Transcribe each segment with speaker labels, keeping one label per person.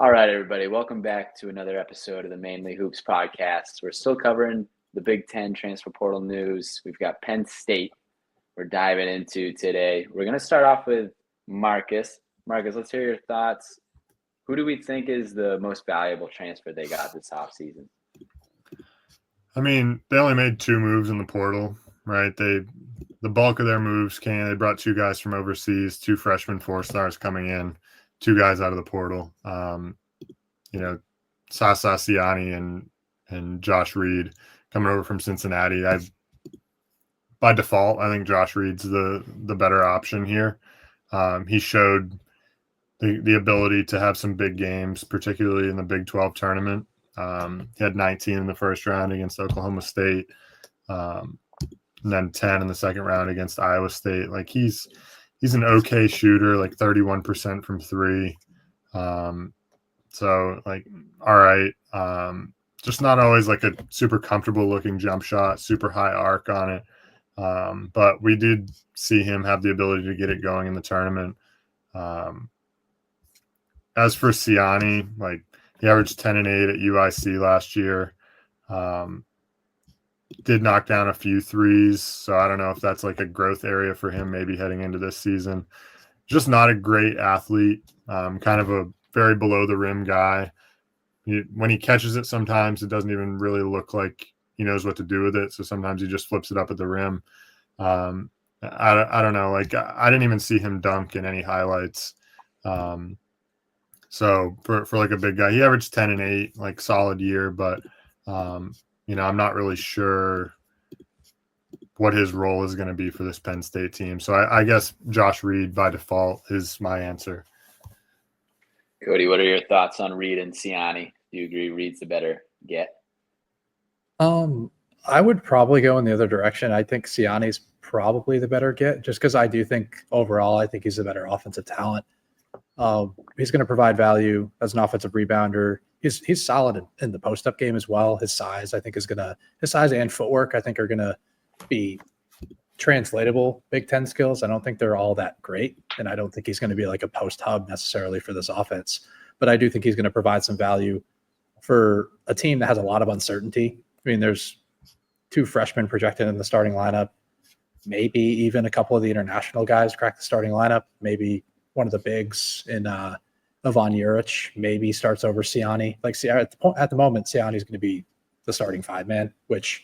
Speaker 1: All right, everybody. Welcome back to another episode of the Mainly Hoops podcast. We're still covering the Big Ten transfer portal news. We've got Penn State we're diving into today. We're going to start off with Marcus. Marcus, let's hear your thoughts. Who do we think is the most valuable transfer they got this offseason?
Speaker 2: I mean, they only made 2 moves in the portal, right? The bulk of their moves they brought 2 guys from overseas, 2 freshmen 4-stars coming in, 2 guys out of the portal. Sasa Siani and Josh Reed coming over from Cincinnati. By default, I think Josh Reed's the better option here. He showed the ability to have some big games, particularly in the Big 12 tournament. He had 19 in the first round against Oklahoma State, and then 10 in the second round against Iowa State. Like he's an okay shooter, like 31% from 3. So like, all right. Just not always like a super comfortable looking jump shot, super high arc on it. But we did see him have the ability to get it going in the tournament. As for Siani, like he averaged 10 and 8 at UIC last year. Did knock down a few threes, so I don't know if that's like a growth area for him maybe heading into this season. Just not a great athlete, kind of a very below the rim guy. When he catches it, sometimes it doesn't even really look like he knows what to do with it. So sometimes he just flips it up at the rim. I don't know. Like I didn't even see him dunk in any highlights. So for like a big guy, he averaged 10 and 8, like solid year, but I'm not really sure what his role is going to be for this Penn State team. So I guess Josh Reed by default is my answer.
Speaker 1: Cody, what are your thoughts on Reed and Siani? Do you agree Reed's the better get?
Speaker 3: I would probably go in the other direction. I think Siani's probably the better get, just because I do think overall, I think he's a better offensive talent. He's going to provide value as an offensive rebounder. He's solid in the post-up game as well. His size, I think, his size and footwork, I think, are going to be translatable Big Ten skills. I don't think they're all that great, and I don't think he's going to be like a post hub necessarily for this offense. But I do think he's going to provide some value for a team that has a lot of uncertainty. I mean, there's 2 freshmen projected in the starting lineup. Maybe even a couple of the international guys crack the starting lineup. Maybe one of the bigs in Ivan Juric maybe starts over Siani. Like at the moment, Siani's going to be the starting 5-man, which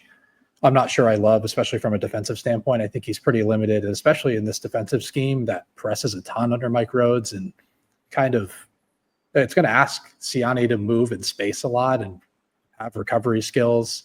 Speaker 3: I'm not sure I love, especially from a defensive standpoint. I think he's pretty limited, especially in this defensive scheme that presses a ton under Mike Rhoades and it's going to ask Siani to move in space a lot and have recovery skills.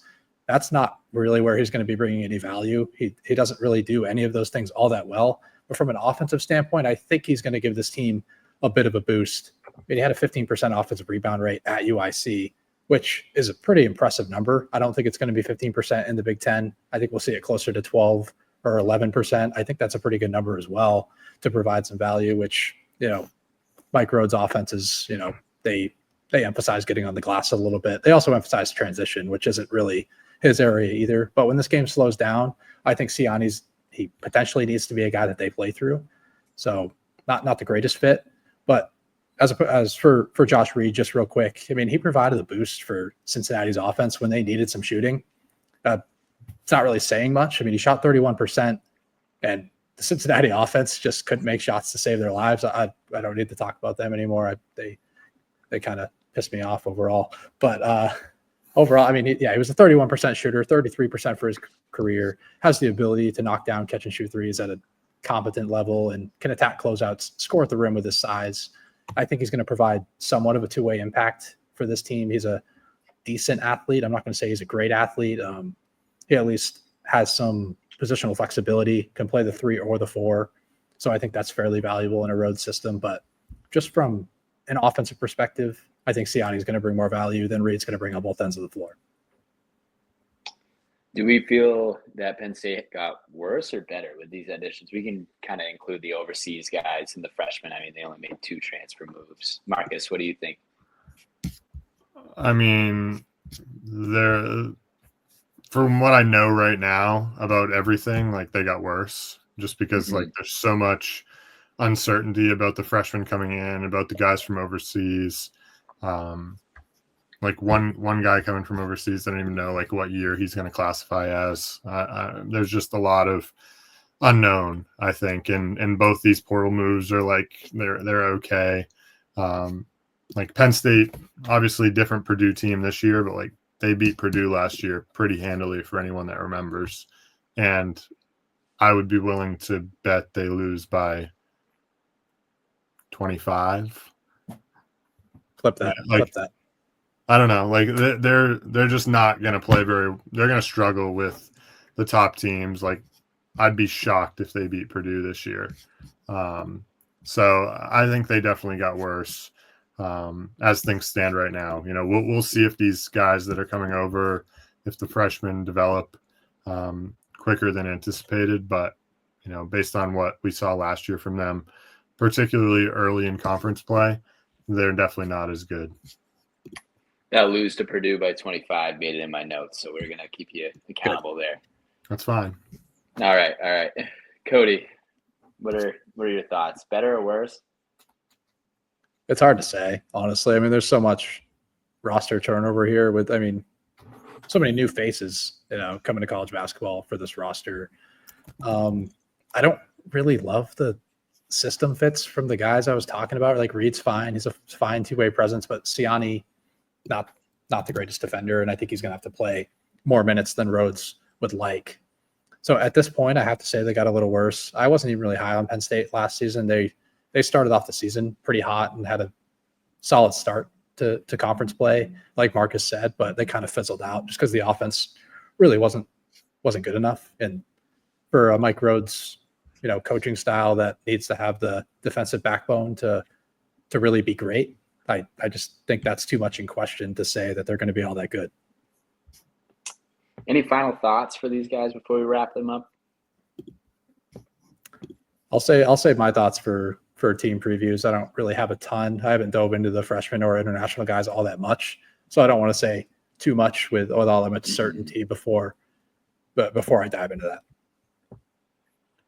Speaker 3: That's not really where he's going to be bringing any value. He doesn't really do any of those things all that well. But from an offensive standpoint, I think he's going to give this team a bit of a boost. I mean, he had a 15% offensive rebound rate at UIC, which is a pretty impressive number. I don't think it's going to be 15% in the Big Ten. I think we'll see it closer to 12 or 11%. I think that's a pretty good number as well to provide some value, which, Mike Rhoades' offenses, they emphasize getting on the glass a little bit. They also emphasize transition, which isn't really his area either. But when this game slows down, I think he potentially needs to be a guy that they play through. So not the greatest fit. But as for Josh Reed, just real quick, I mean, he provided the boost for Cincinnati's offense when they needed some shooting. It's not really saying much. I mean, he shot 31%, and the Cincinnati offense just couldn't make shots to save their lives. I don't need to talk about them anymore. They kind of pissed me off overall. But overall, I mean, he was a 31% shooter, 33% for his career, has the ability to knock down, catch and shoot threes at a competent level, and can attack closeouts, score at the rim with his size. I think he's going to provide somewhat of a two-way impact for this team. He's a decent athlete. I'm not going to say he's a great athlete. He at least has some positional flexibility, can play the 3 or the 4. So I think that's fairly valuable in a road system. But just from an offensive perspective, I think Siani's going to bring more value than Reed's going to bring on both ends of the floor.
Speaker 1: Do we feel that Penn State got worse or better with these additions? We can kind of include the overseas guys and the freshmen. I mean, they only made 2 transfer moves. Marcus, what do you think?
Speaker 2: I mean, from what I know right now about everything, like they got worse just because like there's so much uncertainty about the freshmen coming in, about the guys from overseas. Like one guy coming from overseas, I don't even know like what year he's going to classify as. There's just a lot of unknown, I think, and both these portal moves are like they're okay. Like Penn State, obviously different Purdue team this year, but like they beat Purdue last year pretty handily for anyone that remembers. And I would be willing to bet they lose by 25.
Speaker 3: Flip that.
Speaker 2: Yeah, like,
Speaker 3: flip that.
Speaker 2: I don't know. Like they're just not going to play very. They're going to struggle with the top teams. Like I'd be shocked if they beat Purdue this year. So I think they definitely got worse as things stand right now. You know, we'll see if these guys that are coming over, if the freshmen develop quicker than anticipated. But you know, based on what we saw last year from them, particularly early in conference play, they're definitely not as good.
Speaker 1: That lose to Purdue by 25 made it in my notes, so we're going to keep you accountable there.
Speaker 2: That's fine.
Speaker 1: All right. Cody, what are your thoughts? Better or worse?
Speaker 3: It's hard to say, honestly. I mean, there's so much roster turnover here with, so many new faces, coming to college basketball for this roster. I don't really love the system fits from the guys I was talking about. Like Reed's fine. He's a fine two-way presence, but Siani, not the greatest defender, and I think he's going to have to play more minutes than Rhoades would like. So at this point, I have to say they got a little worse. I wasn't even really high on Penn State last season. They started off the season pretty hot and had a solid start to conference play, like Marcus said, but they kind of fizzled out just because the offense really wasn't good enough. And for Mike Rhoades, coaching style that needs to have the defensive backbone to really be great, I just think that's too much in question to say that they're going to be all that good.
Speaker 1: Any final thoughts for these guys before we wrap them up?
Speaker 3: I'll say my thoughts for team previews. I don't really have a ton. I haven't dove into the freshmen or international guys all that much, so I don't want to say too much with all that much certainty before I dive into that.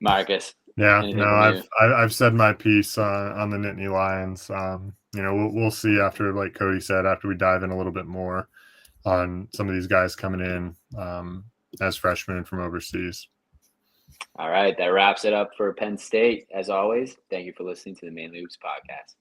Speaker 1: Marcus.
Speaker 2: Yeah, no, I've said my piece on the Nittany Lions. We'll see after, like Cody said, after we dive in a little bit more on some of these guys coming in as freshmen from overseas.
Speaker 1: All right, that wraps it up for Penn State. As always, thank you for listening to the Mainly Hoops podcast.